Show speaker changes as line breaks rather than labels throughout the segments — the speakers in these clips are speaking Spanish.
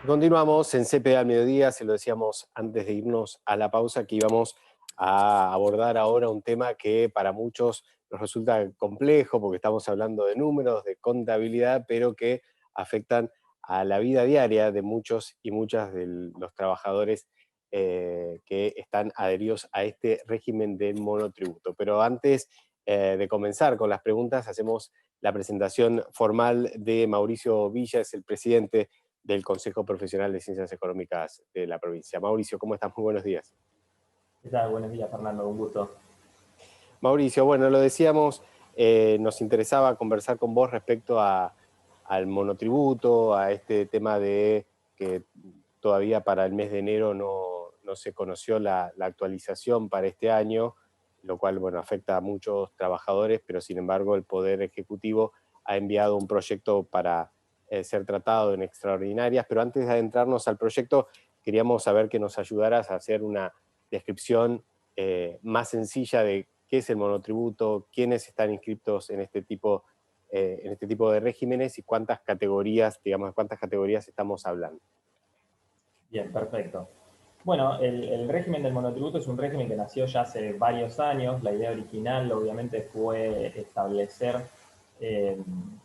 Continuamos en CPA al mediodía, se lo decíamos antes de irnos a la pausa, que íbamos a abordar ahora un tema que para muchos nos resulta complejo porque estamos hablando de números, de contabilidad, pero que afectan a la vida diaria de muchos y muchas de los trabajadores que están adheridos a este régimen del monotributo. Pero antes de comenzar con las preguntas, hacemos la presentación formal de Mauricio Villa, es el presidente del Consejo Profesional de Ciencias Económicas de la provincia. Mauricio, ¿cómo estás? Muy buenos días.
¿Qué tal? Buenos días, Fernando, un gusto.
Mauricio, bueno, lo decíamos, nos interesaba conversar con vos respecto al monotributo, a este tema de que todavía para el mes de enero no se conoció la actualización para este año, lo cual, bueno, afecta a muchos trabajadores, pero sin embargo el Poder Ejecutivo ha enviado un proyecto para ser tratado en extraordinarias, pero antes de adentrarnos al proyecto, queríamos saber que nos ayudaras a hacer una descripción más sencilla de qué es el monotributo, quiénes están inscritos en este tipo de regímenes y cuántas categorías, digamos, de cuántas categorías estamos hablando.
Bien, perfecto. Bueno, el régimen del monotributo es un régimen que nació ya hace varios años. La idea original, obviamente, fue establecer,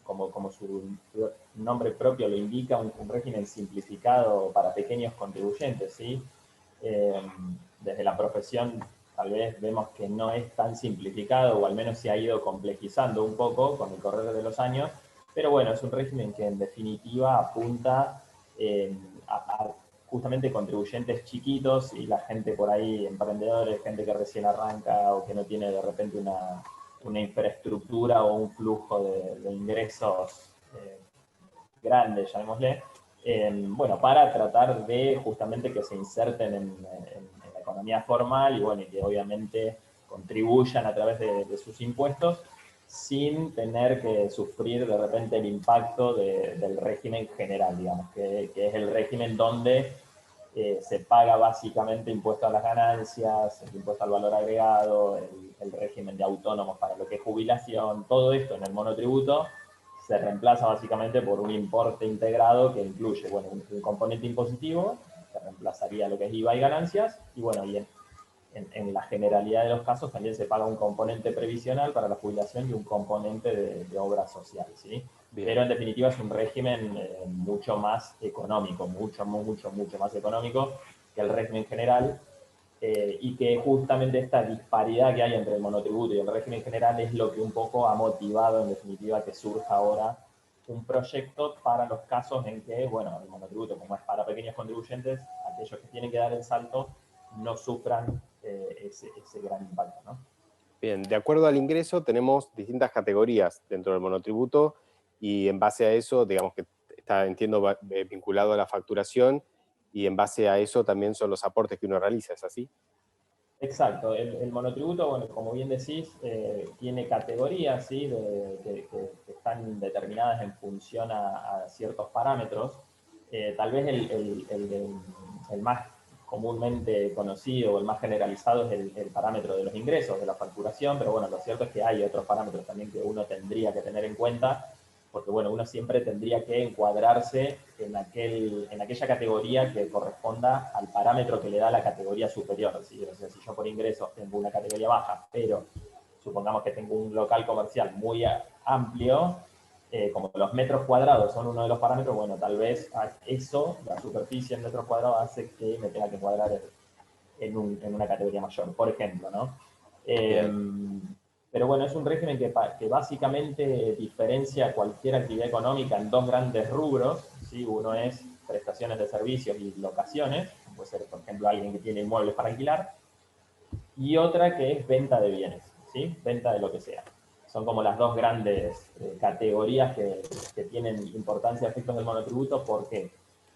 como su nombre propio lo indica, un régimen simplificado para pequeños contribuyentes, ¿sí? Eh, Desde la profesión, tal vez vemos que no es tan simplificado, o al menos se ha ido complejizando un poco con el correr de los años, pero bueno, es un régimen que en definitiva apunta a justamente contribuyentes chiquitos y la gente por ahí, emprendedores, gente que recién arranca o que no tiene de repente una infraestructura o un flujo de ingresos grande, llamémosle, bueno, para tratar de justamente que se inserten en la economía formal y bueno, y que obviamente contribuyan a través de sus impuestos sin tener que sufrir de repente el impacto del régimen general, digamos, que es el régimen donde se paga básicamente impuesto a las ganancias, el impuesto al valor agregado, el régimen de autónomos para lo que es jubilación, todo esto en el monotributo se reemplaza básicamente por un importe integrado que incluye, bueno, un componente impositivo, que reemplazaría lo que es IVA y ganancias, y bueno, y en la generalidad de los casos también se paga un componente previsional para la jubilación y un componente de obra social, ¿sí?
Bien.
Pero en definitiva es un régimen mucho más económico, mucho más económico que el régimen general, y que justamente esta disparidad que hay entre el monotributo y el régimen general es lo que un poco ha motivado en definitiva que surja ahora un proyecto para los casos en que, bueno, el monotributo, como es para pequeños contribuyentes, aquellos que tienen que dar el salto no sufran ese gran impacto, ¿no?
Bien, de acuerdo al ingreso tenemos distintas categorías dentro del monotributo y en base a eso, digamos que está, entiendo, vinculado a la facturación y en base a eso también son los aportes que uno realiza, ¿es así?
Exacto, el monotributo, bueno, como bien decís, tiene categorías, ¿sí? Que están determinadas en función a ciertos parámetros. Tal vez el más comúnmente conocido o el más generalizado es el parámetro de los ingresos, de la facturación, pero bueno, lo cierto es que hay otros parámetros también que uno tendría que tener en cuenta, porque bueno, uno siempre tendría que encuadrarse en aquella categoría que corresponda al parámetro que le da la categoría superior, ¿sí? O sea, si yo por ingresos tengo una categoría baja, pero supongamos que tengo un local comercial muy amplio, como los metros cuadrados son uno de los parámetros, bueno, tal vez eso, la superficie en metros cuadrados, hace que me tenga que encuadrar en una categoría mayor, por ejemplo, ¿no?
Bien.
Pero bueno, es un régimen que básicamente diferencia cualquier actividad económica en dos grandes rubros, ¿sí? Uno es prestaciones de servicios y locaciones, puede ser, por ejemplo, alguien que tiene inmuebles para alquilar, y otra que es venta de bienes, ¿sí? Venta de lo que sea. Son como las dos grandes categorías que tienen importancia a efectos del monotributo. ¿Por qué?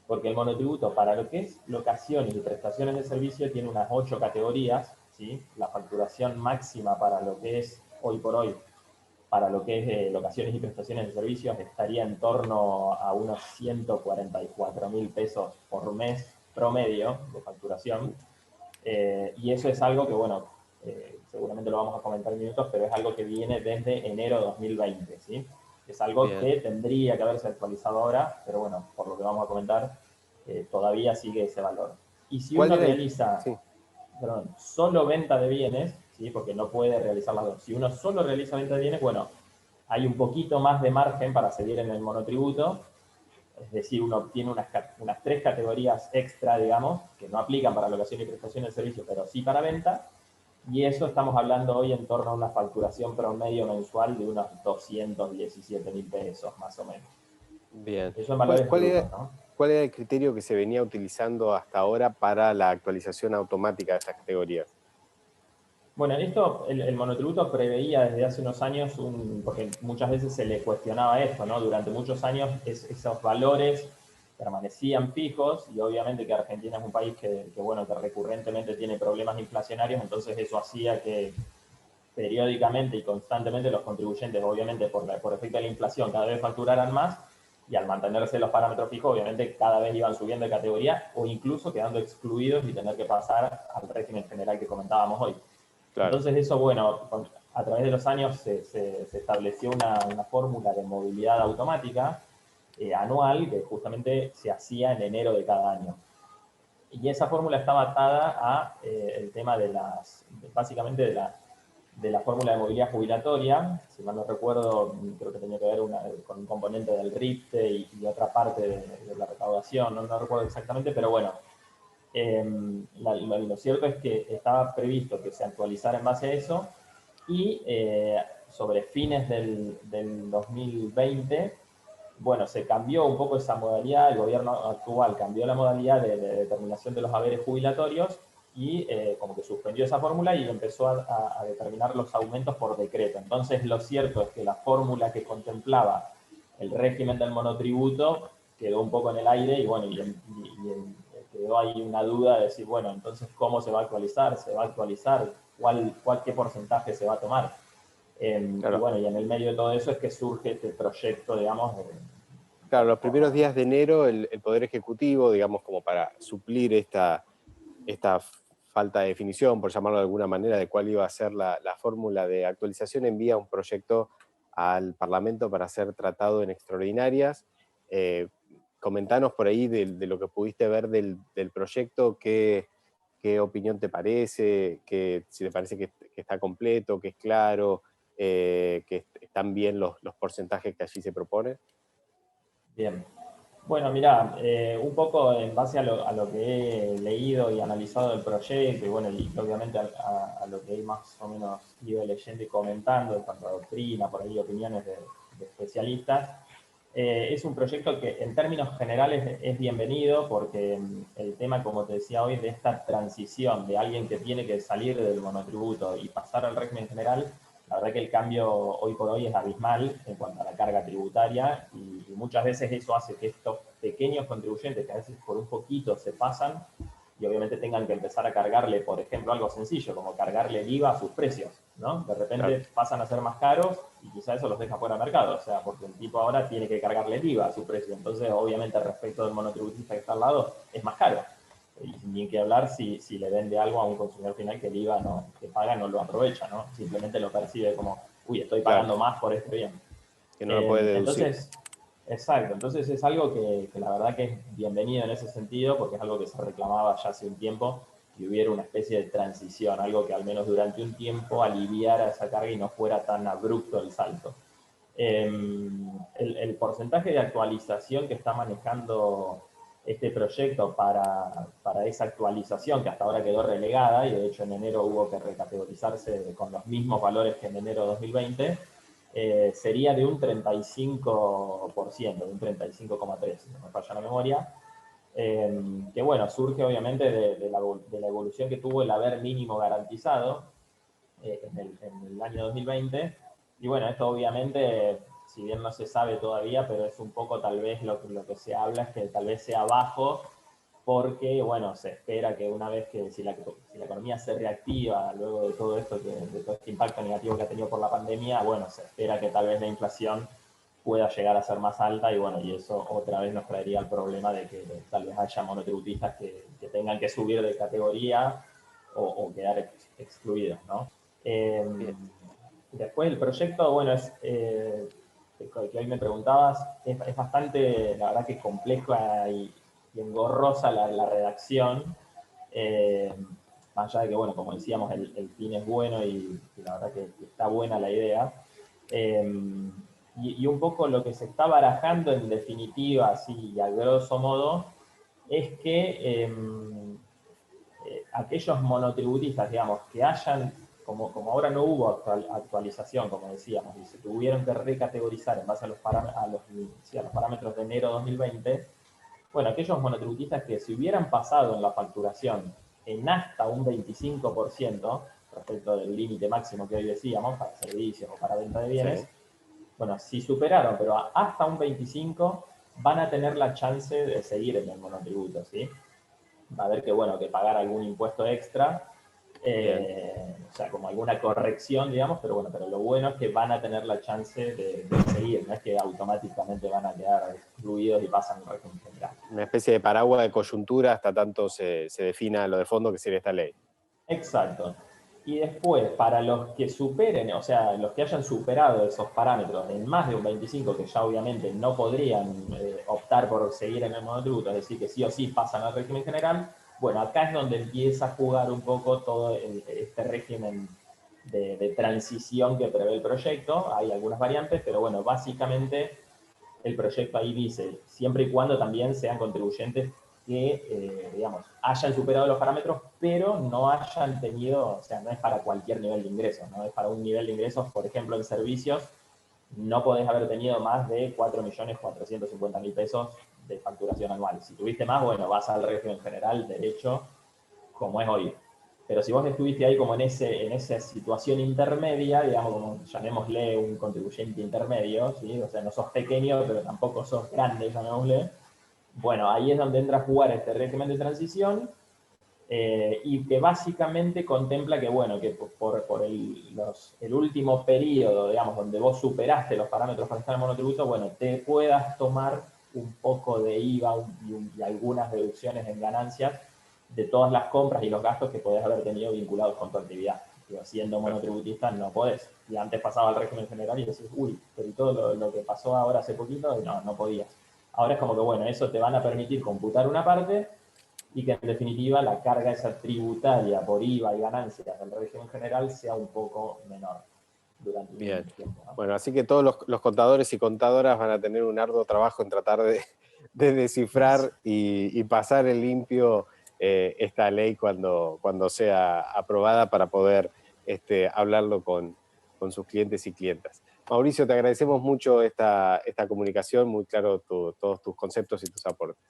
Porque el monotributo, para lo que es locaciones y prestaciones de servicio, tiene unas 8 categorías, ¿sí? La facturación máxima para lo que es hoy por hoy, para lo que es locaciones y prestaciones de servicios, estaría en torno a unos 144.000 pesos por mes promedio de facturación. Y eso es algo que, bueno, seguramente lo vamos a comentar en minutos, pero es algo que viene desde enero de 2020, ¿sí? Es algo
Bien.
que tendría que haberse actualizado ahora, pero bueno, por lo que vamos a comentar, todavía sigue ese valor. Y si
¿Cuál
uno
era
realiza,
sí,
perdón, solo venta de bienes, ¿sí? Porque no puede realizar las dos. Si uno solo realiza venta de bienes, bueno, hay un poquito más de margen para seguir en el monotributo, es decir, uno tiene unas 3 categorías extra, digamos, que no aplican para locación y prestación de servicio, pero sí para venta, y eso estamos hablando hoy en torno a una facturación promedio mensual de unos 217.000 pesos, más o menos.
bien.
Eso en
¿Cuál,
valores
cuál
brutos,
era,
¿no?
cuál era el criterio que se venía utilizando hasta ahora para la actualización automática de estas categorías?
Bueno, esto, el monotributo preveía desde hace unos años, porque muchas veces se le cuestionaba esto, ¿no? Durante muchos años esos valores permanecían fijos y obviamente que Argentina es un país bueno, que recurrentemente tiene problemas inflacionarios, entonces eso hacía que periódicamente y constantemente los contribuyentes, obviamente por efecto de la inflación, cada vez facturaran más y al mantenerse los parámetros fijos, obviamente cada vez iban subiendo de categoría o incluso quedando excluidos y tener que pasar al régimen general que comentábamos hoy.
Claro.
Entonces eso, bueno, a través de los años se estableció una fórmula de movilidad automática anual que justamente se hacía en enero de cada año. Y esa fórmula estaba atada a el tema básicamente de la fórmula de movilidad jubilatoria. Si mal no recuerdo, creo que tenía que ver con un componente del RIPTE y otra parte de la recaudación, no recuerdo exactamente, pero bueno, lo cierto es que estaba previsto que se actualizara en base a eso y sobre fines del 2020, bueno, se cambió un poco esa modalidad, el gobierno actual cambió la modalidad de determinación de los haberes jubilatorios y como que suspendió esa fórmula y empezó a determinar los aumentos por decreto. Entonces, lo cierto es que la fórmula que contemplaba el régimen del monotributo quedó un poco en el aire y bueno, quedó ahí una duda de decir, bueno, entonces, ¿cómo se va a actualizar? ¿Se va a actualizar? ¿Qué porcentaje se va a tomar? Y
Claro.
bueno, y en el medio de todo eso es que surge este proyecto, digamos, de
Claro, los primeros
reforma.
días de enero el Poder Ejecutivo, digamos, como para suplir esta falta de definición, por llamarlo de alguna manera, de cuál iba a ser la fórmula de actualización, envía un proyecto al Parlamento para ser tratado en extraordinarias. Comentanos por ahí de lo que pudiste ver del proyecto, qué opinión te parece, si te parece que está completo, que es claro, que están bien los porcentajes que allí se proponen.
Bien. Bueno, mira, un poco en base a lo que he leído y analizado del proyecto, y bueno, y obviamente a lo que he más o menos ido leyendo y comentando en cuanto a doctrina, por ahí opiniones de especialistas, es un proyecto que en términos generales es bienvenido porque el tema, como te decía hoy, de esta transición de alguien que tiene que salir del monotributo y pasar al régimen general, la verdad que el cambio hoy por hoy es abismal en cuanto a la carga tributaria y muchas veces eso hace que estos pequeños contribuyentes que a veces por un poquito se pasan y obviamente tengan que empezar a cargarle, por ejemplo, algo sencillo como cargarle el IVA a sus precios, ¿no? De
Claro,
repente pasan a ser más caros y quizá eso los deja fuera de mercado, o sea, porque el tipo ahora tiene que cargarle el IVA a su precio, entonces obviamente respecto del monotributista que está al lado es más caro. Y ni que hablar si le vende algo a un consumidor final que el IVA que paga no lo aprovecha, ¿no? Simplemente lo percibe como, uy, estoy
claro,
pagando más por este bien.
que no lo puede deducir.
Entonces, exacto, entonces es algo que la verdad que es bienvenido en ese sentido, porque es algo que se reclamaba ya hace un tiempo, que hubiera una especie de transición, algo que al menos durante un tiempo aliviara esa carga y no fuera tan abrupto el salto. El porcentaje de actualización que está manejando este proyecto para esa actualización, que hasta ahora quedó relegada, y de hecho en enero hubo que recategorizarse con los mismos valores que en enero de 2020, sería de un 35%, de un 35,3%, si no me falla la memoria, que bueno, surge obviamente de la evolución que tuvo el haber mínimo garantizado en el año 2020. Y bueno, esto obviamente, si bien no se sabe todavía, pero es un poco tal vez lo que se habla es que tal vez sea bajo porque, bueno, se espera que una vez que si la economía se reactiva luego de todo esto, de todo este impacto negativo que ha tenido por la pandemia, bueno, se espera que tal vez la inflación pueda llegar a ser más alta y bueno, y eso otra vez nos traería el problema de que tal vez haya monotributistas que tengan que subir de categoría o quedar excluidos, ¿no? Eh,
Bien.
Después el proyecto, bueno, que hoy me preguntabas, es bastante, la verdad que complejo y engorrosa la redacción. Más allá de que, bueno, como decíamos, el fin es bueno y la verdad que está buena la idea. Y un poco lo que se está barajando en definitiva, así a grosso modo, es que aquellos monotributistas, digamos, que hayan, como ahora no hubo actualización, como decíamos, y se tuvieron que recategorizar en base a los parámetros de enero de 2020, bueno, aquellos monotributistas que se hubieran pasado en la facturación en hasta un 25% respecto del límite máximo que hoy decíamos, para servicios o para venta de bienes, sí. Bueno, si superaron, pero hasta un 25%, van a tener la chance de seguir en el monotributo, ¿sí? Va a haber que, bueno, que pagar algún impuesto extra, o sea, como alguna corrección, digamos, pero bueno, pero lo bueno es que van a tener la chance de seguir, no es que automáticamente van a quedar excluidos y pasan al régimen general.
Una especie de paraguas de coyuntura hasta tanto se defina lo de fondo que sería esta ley.
Exacto. Y después, para los que superen, o sea, los que hayan superado esos parámetros en más de un 25, que ya obviamente no podrían optar por seguir en el monotributo, es decir, que sí o sí pasan al régimen general, bueno, acá es donde empieza a jugar un poco todo este régimen de transición que prevé el proyecto. Hay algunas variantes, pero bueno, básicamente el proyecto ahí dice, siempre y cuando también sean contribuyentes que, digamos, hayan superado los parámetros, pero no hayan tenido, o sea, no es para cualquier nivel de ingresos, no es para un nivel de ingresos, por ejemplo, en servicios, no podés haber tenido más de 4.450.000 pesos de facturación anual. Si tuviste más, bueno, vas al régimen general, derecho, como es hoy. Pero si vos estuviste ahí como en esa situación intermedia, digamos, como llamémosle un contribuyente intermedio, ¿sí? O sea, no sos pequeño, pero tampoco sos grande, llamémosle. Bueno, ahí es donde entra a jugar este régimen de transición y que básicamente contempla que, bueno, que por el último periodo, digamos, donde vos superaste los parámetros para estar en monotributo, bueno, te puedas tomar un poco de IVA y algunas deducciones en ganancias de todas las compras y los gastos que podés haber tenido vinculados con tu actividad. Digo, siendo monotributista no podés. Y antes pasaba al régimen general y decís, uy, pero y todo lo que pasó ahora hace poquito, no podías. Ahora es como que, bueno, eso te van a permitir computar una parte y que en definitiva la carga esa tributaria por IVA y ganancias del régimen general sea un poco menor durante un tiempo, ¿no?
Bueno, así que todos los contadores y contadoras van a tener un arduo trabajo en tratar de descifrar y pasar en limpio esta ley cuando sea aprobada para poder hablarlo con sus clientes y clientas. Mauricio, te agradecemos mucho esta comunicación, muy claro todos tus conceptos y tus aportes.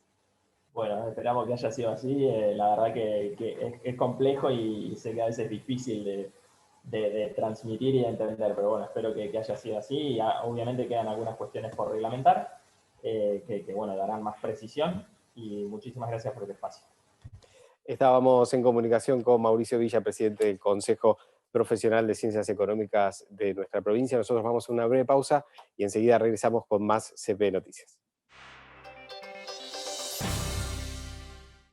Bueno, esperamos que haya sido así. La verdad que es complejo y sé que a veces es difícil de transmitir y de entender, pero bueno, espero que haya sido así. Y obviamente quedan algunas cuestiones por reglamentar que bueno, darán más precisión y muchísimas gracias por el espacio.
Estábamos en comunicación con Mauricio Villa, presidente del Consejo Profesional de Ciencias Económicas de nuestra provincia. Nosotros vamos a una breve pausa y enseguida regresamos con más CP Noticias.